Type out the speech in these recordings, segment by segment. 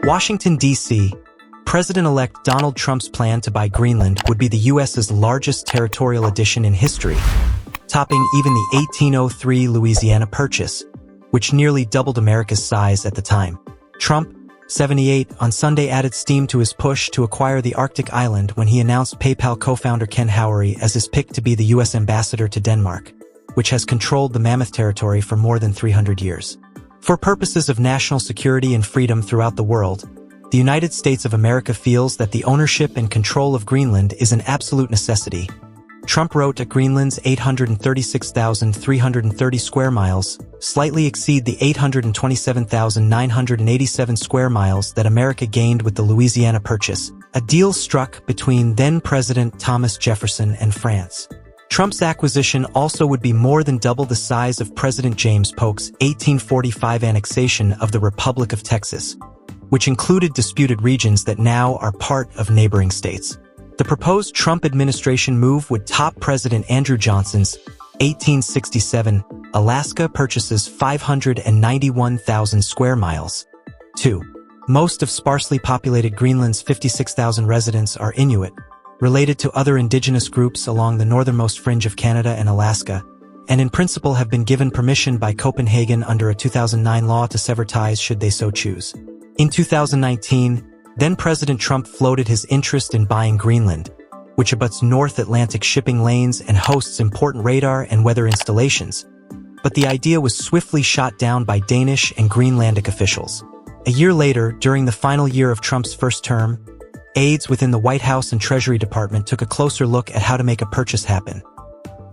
Washington, D.C. President-elect Donald Trump's plan to buy Greenland would be the U.S.'s largest territorial addition in history, topping even the 1803 Louisiana Purchase, which nearly doubled America's size at the time. Trump, 78, on Sunday added steam to his push to acquire the Arctic island when he announced PayPal co-founder Ken Howery as his pick to be the U.S. ambassador to Denmark, which has controlled the Mammoth Territory for more than 300 years. For purposes of national security and freedom throughout the world, the United States of America feels that the ownership and control of Greenland is an absolute necessity. Trump wrote Greenland's 836,330 square miles slightly exceed the 827,987 square miles that America gained with the Louisiana Purchase, a deal struck between then-President Thomas Jefferson and France. Trump's acquisition also would be more than double the size of President James Polk's 1845 annexation of the Republic of Texas, which included disputed regions that now are part of neighboring states. The proposed Trump administration move would top President Andrew Johnson's 1867 Alaska Purchase's 591,000 square miles. 2. Most of sparsely populated Greenland's 56,000 residents are Inuit, related to other indigenous groups along the northernmost fringe of Canada and Alaska, and in principle have been given permission by Copenhagen under a 2009 law to sever ties should they so choose. In 2019, then-President Trump floated his interest in buying Greenland, which abuts North Atlantic shipping lanes and hosts important radar and weather installations. But the idea was swiftly shot down by Danish and Greenlandic officials. A year later, during the final year of Trump's first term, aides within the White House and Treasury Department took a closer look at how to make a purchase happen,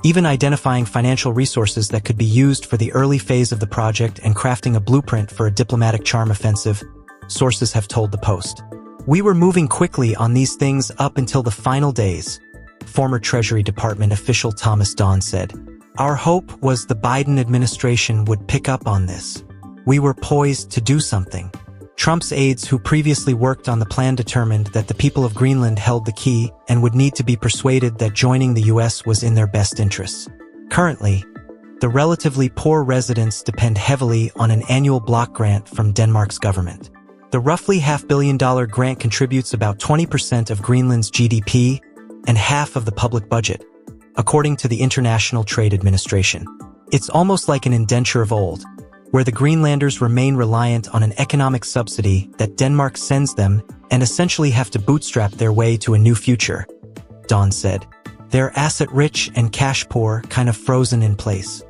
even identifying financial resources that could be used for the early phase of the project and crafting a blueprint for a diplomatic charm offensive, sources have told the Post. "We were moving quickly on these things up until the final days," former Treasury Department official Thomas Jefferson said. "Our hope was the Biden administration would pick up on this. We were poised to do something." Trump's aides who previously worked on the plan determined that the people of Greenland held the key and would need to be persuaded that joining the U.S. was in their best interests. Currently, the relatively poor residents depend heavily on an annual block grant from Denmark's government. The roughly $500 million grant contributes about 20% of Greenland's GDP and half of the public budget, according to the International Trade Administration. It's almost like an indenture of old, where the Greenlanders remain reliant on an economic subsidy that Denmark sends them and essentially have to bootstrap their way to a new future, Don said. They're asset-rich and cash-poor, kind of frozen in place.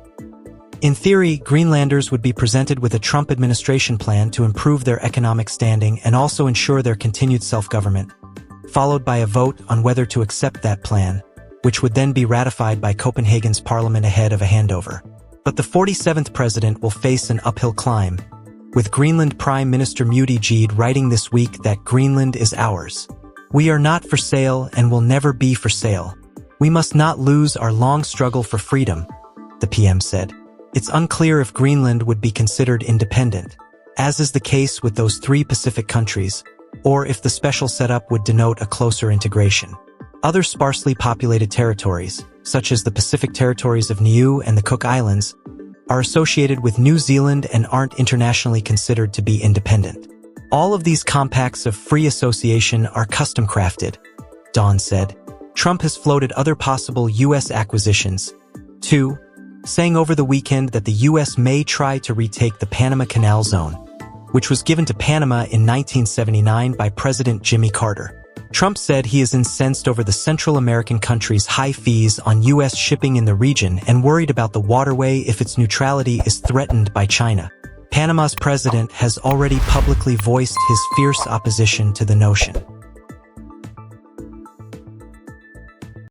In theory, Greenlanders would be presented with a Trump administration plan to improve their economic standing and also ensure their continued self-government, followed by a vote on whether to accept that plan, which would then be ratified by Copenhagen's parliament ahead of a handover. But the 47th president will face an uphill climb, with Greenland Prime Minister Buttigieg writing this week that Greenland is ours. "We are not for sale and will never be for sale. We must not lose our long struggle for freedom," the PM said. It's unclear if Greenland would be considered independent, as is the case with those 3 Pacific countries, or if the special setup would denote a closer integration. Other sparsely populated territories, such as the Pacific territories of Niue and the Cook Islands, are associated with New Zealand and aren't internationally considered to be independent. "All of these compacts of free association are custom-crafted," Don said. Trump has floated other possible U.S. acquisitions, too, saying over the weekend that the U.S. may try to retake the Panama Canal Zone, which was given to Panama in 1979 by President Jimmy Carter. Trump said he is incensed over the Central American country's high fees on U.S. shipping in the region and worried about the waterway if its neutrality is threatened by China. Panama's president has already publicly voiced his fierce opposition to the notion.